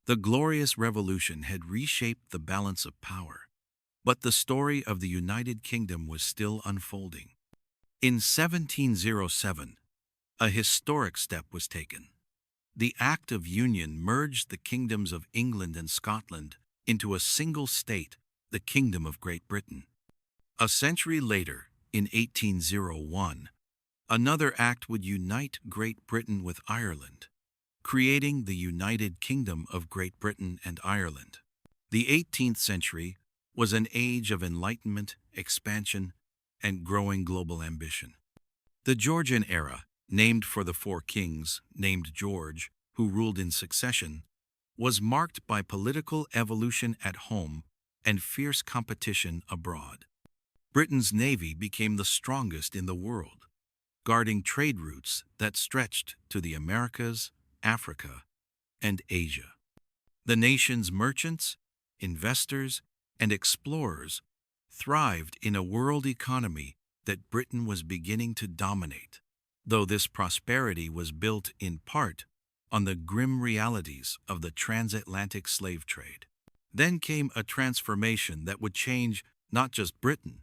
The Glorious Revolution had reshaped the balance of power, but the story of the United Kingdom was still unfolding. In 1707, a historic step was taken. The Act of Union merged the kingdoms of England and Scotland into a single state, the Kingdom of Great Britain. A century later, in 1801, another act would unite Great Britain with Ireland, creating the United Kingdom of Great Britain and Ireland. The 18th century was an age of enlightenment, expansion, and growing global ambition. The Georgian era, named for the four kings named George, who ruled in succession, was marked by political evolution at home and fierce competition abroad. Britain's navy became the strongest in the world, guarding trade routes that stretched to the Americas, Africa, and Asia. The nation's merchants, investors, and explorers thrived in a world economy that Britain was beginning to dominate, though this prosperity was built in part on the grim realities of the transatlantic slave trade. Then came a transformation that would change not just Britain,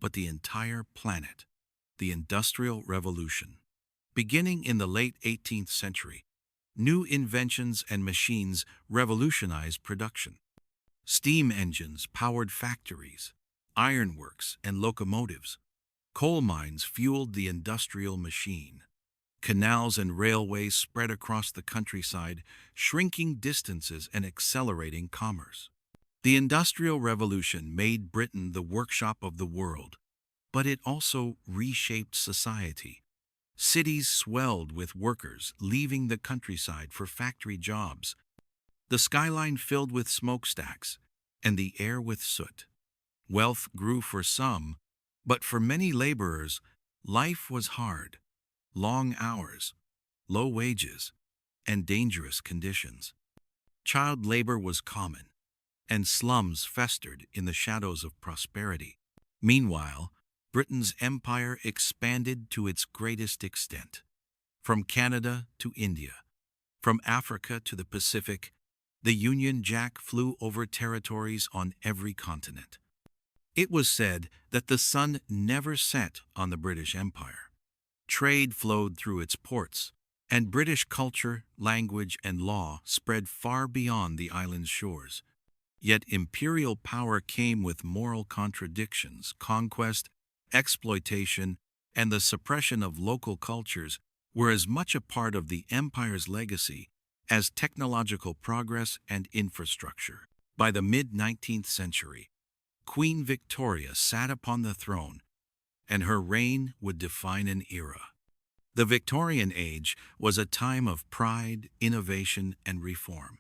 but the entire planet, the Industrial Revolution. Beginning in the late 18th century, new inventions and machines revolutionized production. Steam engines powered factories, ironworks and locomotives. Coal mines fueled the industrial machine. Canals and railways spread across the countryside, shrinking distances and accelerating commerce. The Industrial Revolution made Britain the workshop of the world, but it also reshaped society. Cities swelled with workers leaving the countryside for factory jobs. The skyline filled with smokestacks and the air with soot. Wealth grew for some, but for many laborers, life was hard. Long hours, low wages, and dangerous conditions. Child labor was common, and slums festered in the shadows of prosperity. Meanwhile, Britain's empire expanded to its greatest extent. From Canada to India, from Africa to the Pacific, the Union Jack flew over territories on every continent. It was said that the sun never set on the British Empire. Trade flowed through its ports, and British culture, language, and law spread far beyond the island's shores. Yet imperial power came with moral contradictions. Conquest, exploitation, and the suppression of local cultures were as much a part of the empire's legacy as technological progress and infrastructure. By the mid-19th century, Queen Victoria sat upon the throne, and her reign would define an era. The Victorian Age was a time of pride, innovation, and reform,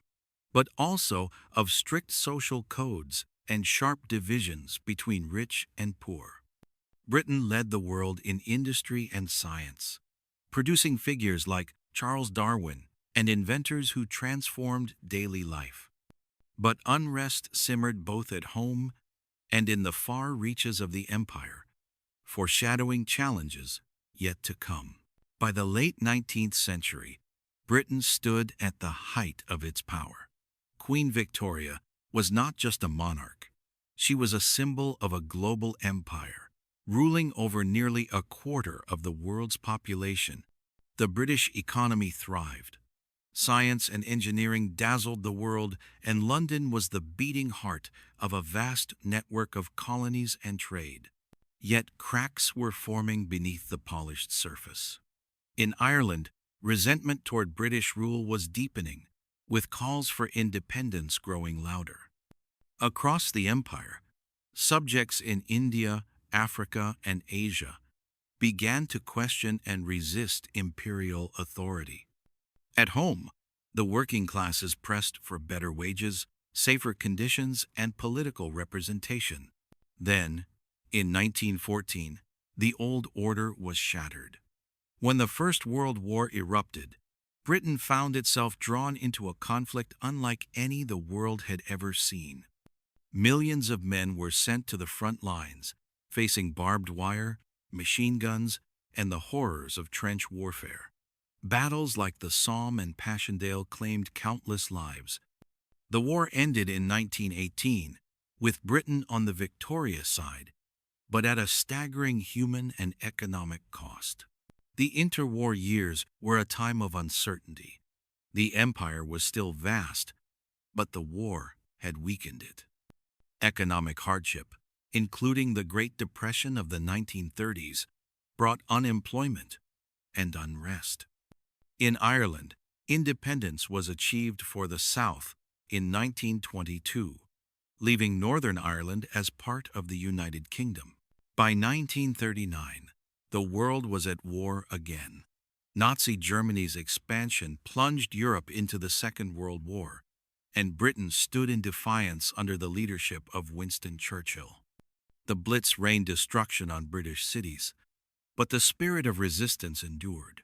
but also of strict social codes and sharp divisions between rich and poor. Britain led the world in industry and science, producing figures like Charles Darwin and inventors who transformed daily life. But unrest simmered both at home and in the far reaches of the empire, foreshadowing challenges yet to come. By the late 19th century, Britain stood at the height of its power. Queen Victoria was not just a monarch. She was a symbol of a global empire, ruling over nearly a quarter of the world's population. The British economy thrived. Science and engineering dazzled the world, and London was the beating heart of a vast network of colonies and trade. Yet cracks were forming beneath the polished surface. In Ireland, resentment toward British rule was deepening, with calls for independence growing louder. Across the empire, subjects in India, Africa, and Asia began to question and resist imperial authority. At home, the working classes pressed for better wages, safer conditions, and political representation. Then, in 1914, the old order was shattered. When the First World War erupted, Britain found itself drawn into a conflict unlike any the world had ever seen. Millions of men were sent to the front lines, facing barbed wire, machine guns, and the horrors of trench warfare. Battles like the Somme and Passchendaele claimed countless lives, The war ended in 1918, with Britain on the victorious side, but at a staggering human and economic cost. The interwar years were a time of uncertainty. The empire was still vast, but the war had weakened it. Economic hardship, including the Great Depression of the 1930s, brought unemployment and unrest. In Ireland, independence was achieved for the South in 1922, leaving Northern Ireland as part of the United Kingdom. By 1939, the world was at war again. Nazi Germany's expansion plunged Europe into the Second World War, and Britain stood in defiance under the leadership of Winston Churchill. The Blitz rained destruction on British cities, but the spirit of resistance endured.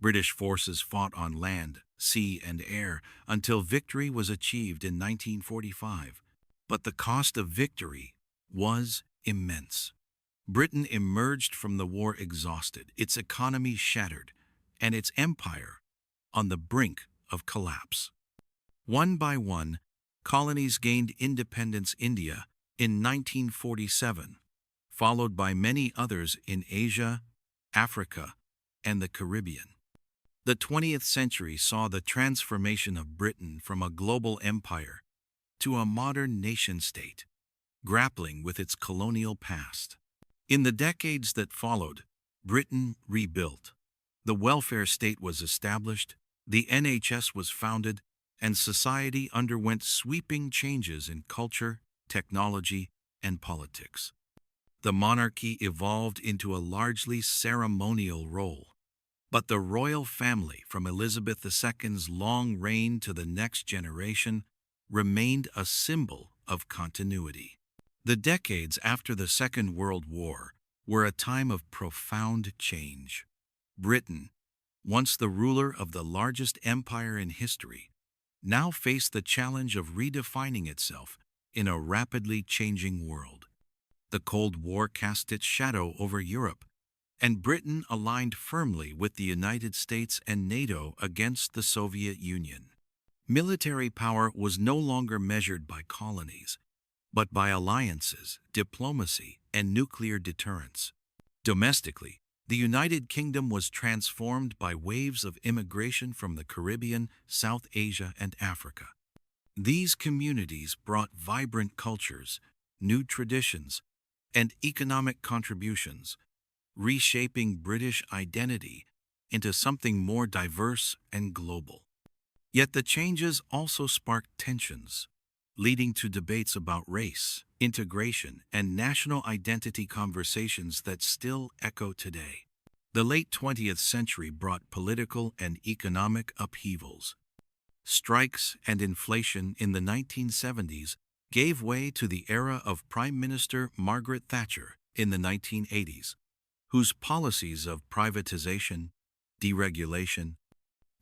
British forces fought on land, sea, and air until victory was achieved in 1945. But the cost of victory was immense. Britain emerged from the war exhausted, its economy shattered, and its empire on the brink of collapse. One by one, colonies gained independence. India in 1947, followed by many others in Asia, Africa, and the Caribbean. The 20th century saw the transformation of Britain from a global empire to a modern nation-state, grappling with its colonial past. In the decades that followed, Britain rebuilt. The welfare state was established, the NHS was founded, and society underwent sweeping changes in culture, technology, and politics. The monarchy evolved into a largely ceremonial role, but the royal family, from Elizabeth II's long reign to the next generation, remained a symbol of continuity. The decades after the Second World War were a time of profound change. Britain, once the ruler of the largest empire in history, now faced the challenge of redefining itself in a rapidly changing world. The Cold War cast its shadow over Europe, and Britain aligned firmly with the United States and NATO against the Soviet Union. Military power was no longer measured by colonies, but by alliances, diplomacy, and nuclear deterrence. Domestically, the United Kingdom was transformed by waves of immigration from the Caribbean, South Asia, and Africa. These communities brought vibrant cultures, new traditions, and economic contributions, reshaping British identity into something more diverse and global. Yet the changes also sparked tensions, leading to debates about race, integration, and national identity, conversations that still echo today. The late 20th century brought political and economic upheavals. Strikes and inflation in the 1970s gave way to the era of Prime Minister Margaret Thatcher in the 1980s, whose policies of privatization, deregulation,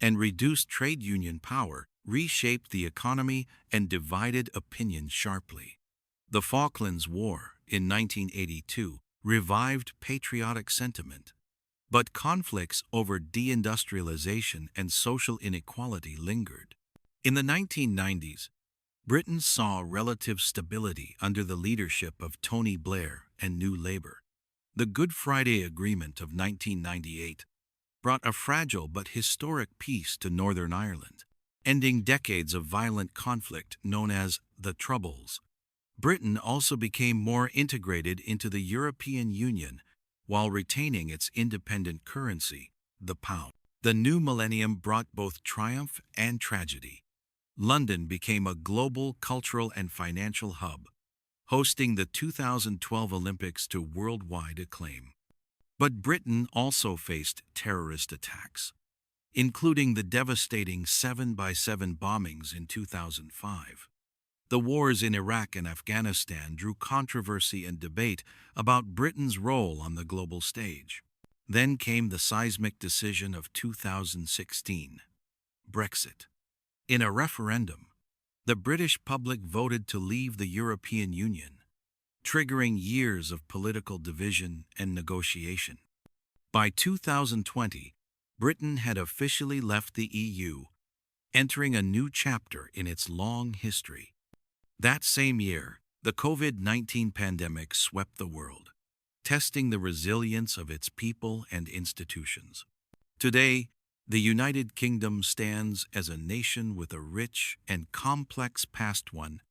and reduced trade union power reshaped the economy and divided opinion sharply. The Falklands War in 1982 revived patriotic sentiment, but conflicts over deindustrialization and social inequality lingered. In the 1990s, Britain saw relative stability under the leadership of Tony Blair and New Labour. The Good Friday Agreement of 1998 brought a fragile but historic peace to Northern Ireland, ending decades of violent conflict known as the Troubles. Britain also became more integrated into the European Union while retaining its independent currency, the pound. The new millennium brought both triumph and tragedy. London became a global cultural and financial hub, hosting the 2012 Olympics to worldwide acclaim. But Britain also faced terrorist attacks, including the devastating 7/7 bombings in 2005. The wars in Iraq and Afghanistan drew controversy and debate about Britain's role on the global stage. Then came the seismic decision of 2016, Brexit. In a referendum, the British public voted to leave the European Union, triggering years of political division and negotiation. By 2020, Britain had officially left the EU, entering a new chapter in its long history. That same year, the COVID-19 pandemic swept the world, testing the resilience of its people and institutions. Today, the United Kingdom stands as a nation with a rich and complex past, one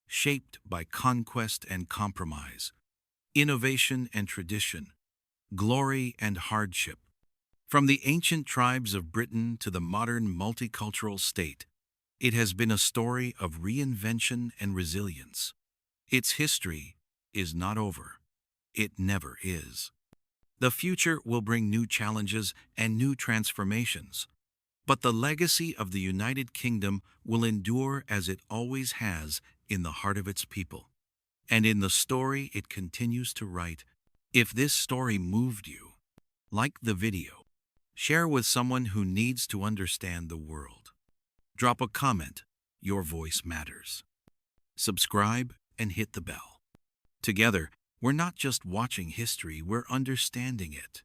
shaped by conquest and compromise, innovation and tradition, glory and hardship. From the ancient tribes of Britain to the modern multicultural state, it has been a story of reinvention and resilience. Its history is not over. It never is. The future will bring new challenges and new transformations, but the legacy of the United Kingdom will endure as it always has in the heart of its people, and in the story it continues to write. If this story moved you, like the video, share with someone who needs to understand the world. Drop a comment. Your voice matters. Subscribe and hit the bell. Together, we're not just watching history, we're understanding it.